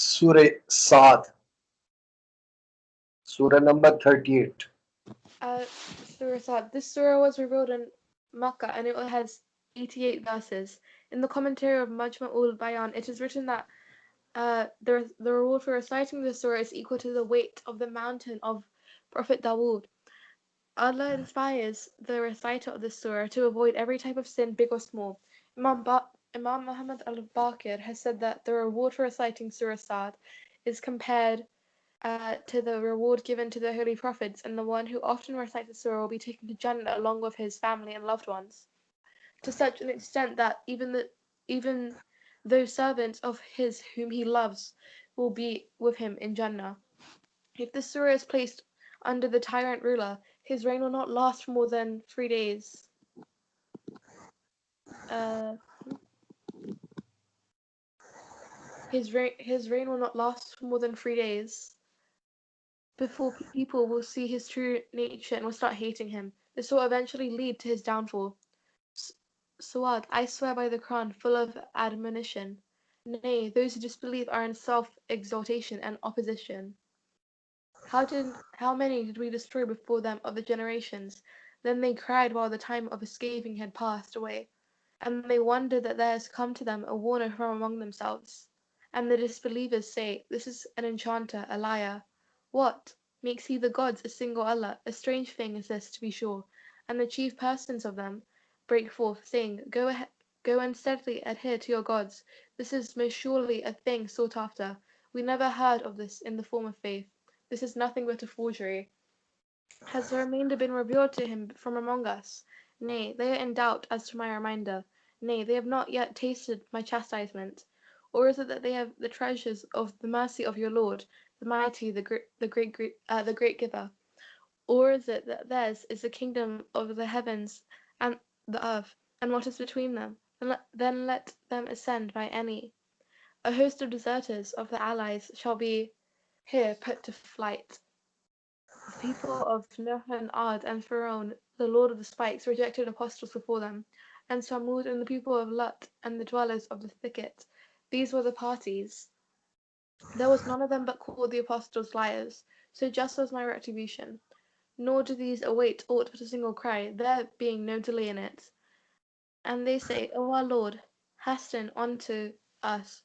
Surah Saad, Surah number 38. Uh, Surah Sad. This surah was revealed in Makkah and it has 88 verses. In the commentary of Majma'ul Bayan, it is written that the reward for reciting the surah is equal to the weight of the mountain of Prophet Dawood. Allah inspires the reciter of this surah to avoid every type of sin, big or small. Imam Muhammad al-Baqir has said that the reward for reciting Surah Sad is compared to the reward given to the holy prophets, and the one who often recites the surah will be taken to Jannah along with his family and loved ones, to such an extent that even those servants of his whom he loves will be with him in Jannah. If the surah is placed under the tyrant ruler, his reign will not last for more than 3 days. Uh, his reign will not last for more than 3 days before people will see his true nature and will start hating him. This will eventually lead to his downfall. Suad, I swear by the Quran full of admonition. Nay, those who disbelieve are in self-exaltation and opposition. How many did we destroy before them of the generations? Then they cried while the time of escaping had passed away, and they wondered that there has come to them a warner from among themselves. And the disbelievers say, This is an enchanter, a liar. What? Makes he the gods a single Allah? A strange thing is this, to be sure. And the chief persons of them break forth, saying, Go and steadily adhere to your gods. This is most surely a thing sought after. We never heard of this in the form of faith. This is nothing but a forgery. Has the remainder been revealed to him from among us? Nay, they are in doubt as to my reminder. Nay, they have not yet tasted my chastisement. Or is it that they have the treasures of the mercy of your Lord, the mighty, the great giver? Or is it that theirs is the kingdom of the heavens and the earth, and what is between them? Then let them ascend by any. A host of deserters of the allies shall be here put to flight. The people of Nuh and Ad and Pharaoh, the lord of the spikes, rejected apostles before them, and Samud and the people of Lut and the dwellers of the thicket. These were the parties. There was none of them but called the apostles liars. So just was my retribution. Nor do these await aught but a single cry, there being no delay in it. And they say, O our Lord, hasten unto us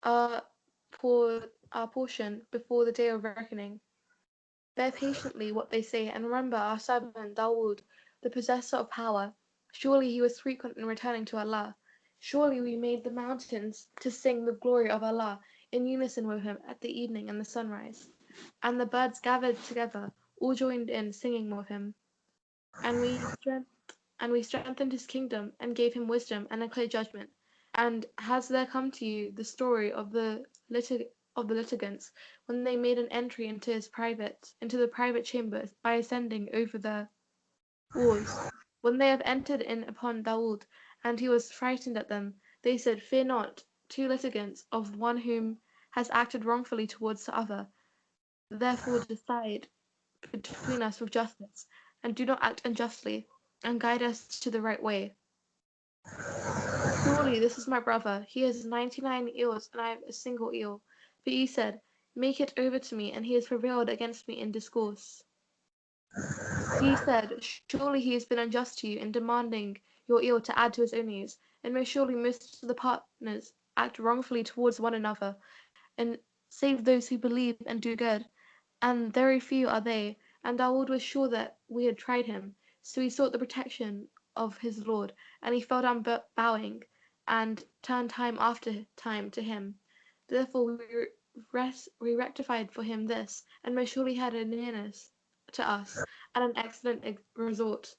our, our portion before the day of reckoning. Bear patiently what they say, and remember our servant Dawood, the possessor of power. Surely he was frequent in returning to Allah. Surely we made the mountains to sing the glory of Allah in unison with him at the evening and the sunrise. And the birds gathered together, all joined in singing with him. And we strengthened his kingdom, and gave him wisdom and a clear judgment. And has there come to you the story of the litigants, when they made an entry into the private chamber by ascending over the walls? When they have entered in upon Daoud, and he was frightened at them, they said, Fear not, two litigants of one whom has acted wrongfully towards the other. Therefore decide between us with justice, and do not act unjustly, and guide us to the right way. Surely this is my brother. He has 99 eels, and I have a single eel. But ye said, Make it over to me, and he has prevailed against me in discourse. He said, Surely he has been unjust to you in demanding your eel to add to his own eels, and most surely most of the partners act wrongfully towards one another, and save those who believe and do good, and very few are they. And Dawood was sure that we had tried him, so he sought the protection of his Lord, and he fell down bowing, and turned time after time to him. Therefore we rectified for him this, and most surely had a nearness to us, and an excellent resort.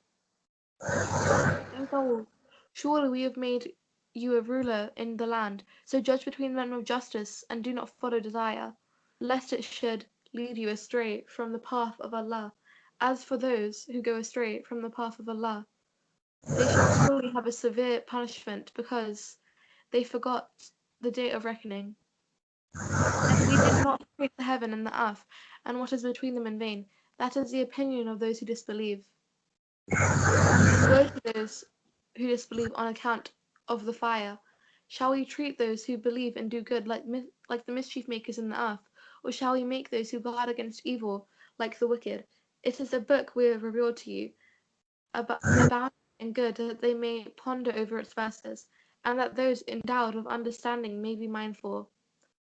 O Dawood, surely we have made you a ruler in the land, so judge between men with justice, and do not follow desire, lest it should lead you astray from the path of Allah. As for those who go astray from the path of Allah, they shall surely have a severe punishment because they forgot the day of reckoning. And we did not create the heaven and the earth, and what is between them in vain. That is the opinion of those who disbelieve. Woe to those who disbelieve on account of the fire. Shall we treat those who believe and do good like the mischief makers in the earth, or shall we make those who guard against evil like the wicked? It is a book we have revealed to you, abounding in good, that they may ponder over its verses, and that those endowed with understanding may be mindful.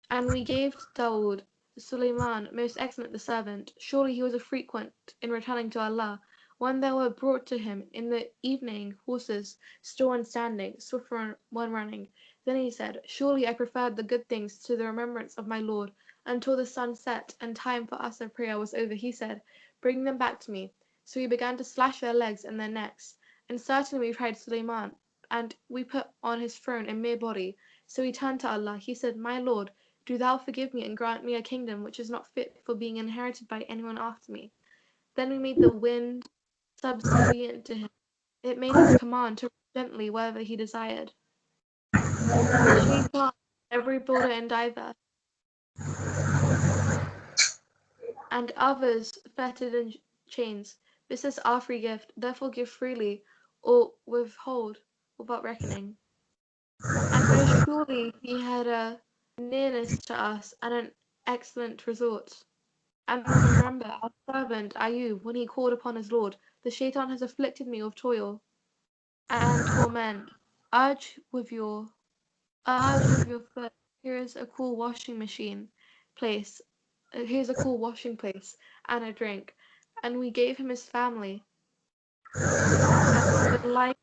And we gave to Dawood Suleiman, most excellent the servant. Surely he was a frequent in returning to Allah. When there were brought to him in the evening horses, still one standing, swift one running. Then he said, Surely I preferred the good things to the remembrance of my Lord. Until the sun set and time for Asr prayer was over, he said, Bring them back to me. So he began to slash their legs and their necks. And certainly we tried Suleiman, and we put on his throne a mere body. So he turned to Allah. He said, My Lord, do thou forgive me and grant me a kingdom which is not fit for being inherited by anyone after me. Then we made the wind subservient to him. It made his command to run gently wherever he desired. The shaitan, every builder and diver, and others fettered in chains. This is our free gift. Therefore give freely, or withhold without reckoning. And most surely he had a nearness to us and an excellent resort. And remember our servant Ayub, when he called upon his Lord, the Shaitan has afflicted me with toil and torment. Urge with your foot. Here is a cool washing place. Here's a cool washing place and a drink. And we gave him his family and delighted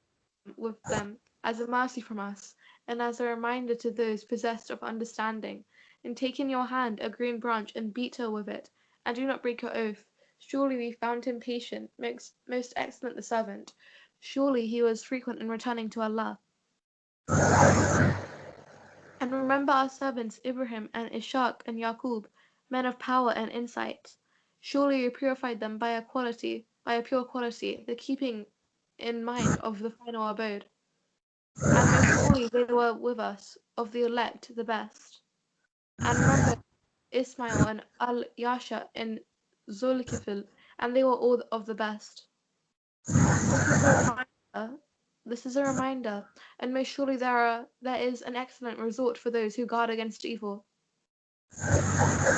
with them as a mercy from us, and as a reminder to those possessed of understanding. And take in your hand a green branch and beat her with it, and do not break your oath. Surely we found him patient, most excellent the servant. Surely he was frequent in returning to Allah. And remember our servants Ibrahim and Ishaq and Yaqub, men of power and insight. Surely we purified them by a pure quality, the keeping in mind of the final abode. And most surely they were with us, of the elect the best. And remember Ismail and Al-Yasha and Zulkifl, and they were all of the best. This is a reminder, and most surely there is an excellent resort for those who guard against evil.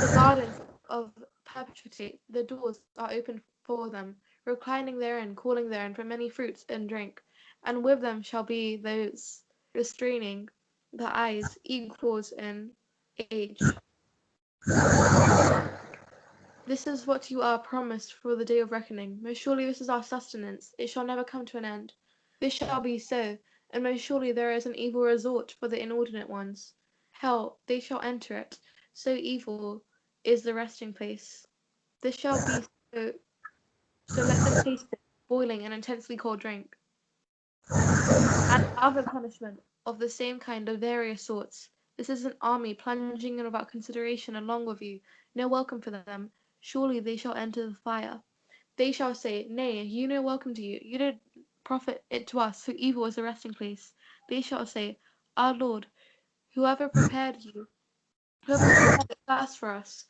The gardens of perpetuity, the doors are open for them, reclining therein, calling therein for many fruits and drink, and with them shall be those restraining the eyes, equals in age. This is what you are promised for the day of reckoning. Most surely this is our sustenance, it shall never come to an end. This shall be so, and most surely there is an evil resort for the inordinate ones. Hell, they shall enter it, so evil is the resting place. This shall be so let them taste it, boiling an intensely cold drink. And other punishment of the same kind of various sorts. This is an army plunging in without consideration along with you, no welcome for them. Surely they shall enter the fire. They shall say, Nay, you no welcome to you. You did profit it to us, so evil is the resting place. They shall say, Our Lord, whoever prepared it first for us,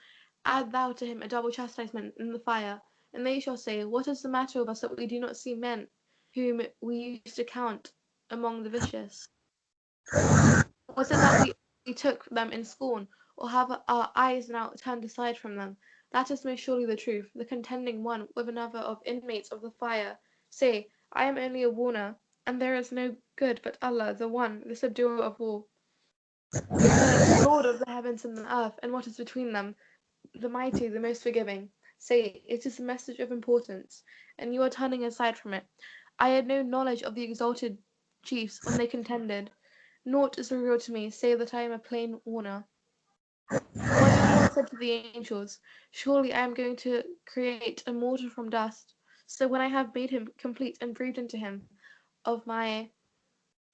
add thou to him a double chastisement in the fire. And they shall say, What is the matter with us that we do not see men whom we used to count among the vicious? Was it that we took them in scorn, or have our eyes now turned aside from them? That is most surely the truth. The contending one with another of inmates of the fire say, I am only a warner, and there is no good but Allah, the One, the subduer of all, the Lord of the heavens and the earth, and what is between them, the mighty, the most forgiving. Say, it is a message of importance, and you are turning aside from it. I had no knowledge of the exalted chiefs when they contended. Naught is revealed to me, save that I am a plain warner. When the Lord said to the angels, Surely I am going to create a mortal from dust. So when I have made him complete and breathed into him of my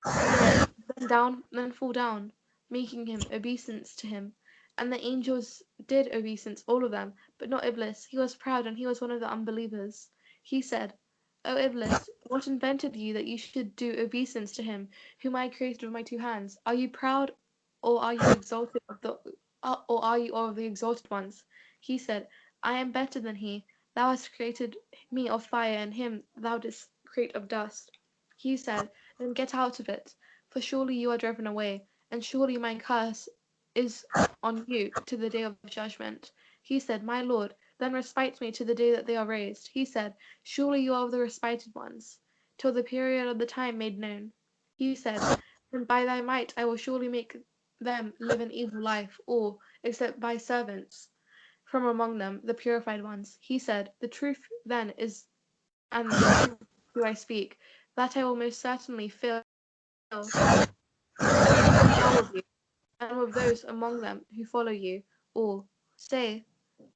spirit, then fall down, making him obeisance to him. And the angels did obeisance, all of them, but not Iblis. He was proud, and he was one of the unbelievers. He said, O Iblis, what invented you that you should do obeisance to him, whom I created with my two hands? Are you proud, or are you exalted or are you of the exalted ones? He said, I am better than he. Thou hast created me of fire, and him thou didst create of dust. He said, Then get out of it, for surely you are driven away, and surely my curse is on you to the day of judgment. He said, My Lord, then respite me to the day that they are raised. He said, Surely you are of the respited ones, till the period of the time made known. He said, Then by thy might I will surely make them live an evil life, or, except by servants from among them, the purified ones. He said, The truth then is, and the truth do I speak, that I will most certainly fill now with you, and with those among them who follow you, or say,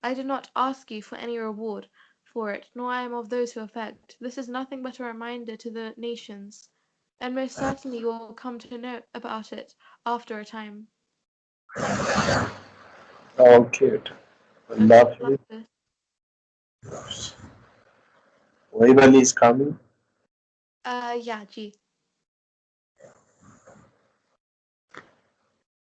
I did not ask you for any reward for it, nor I am of those who affect. This is nothing but a reminder to the nations, and most certainly you will come to know about it after a time. Oh, cute. Okay, I Lovely. love this. Waverly is coming. Yeah, G.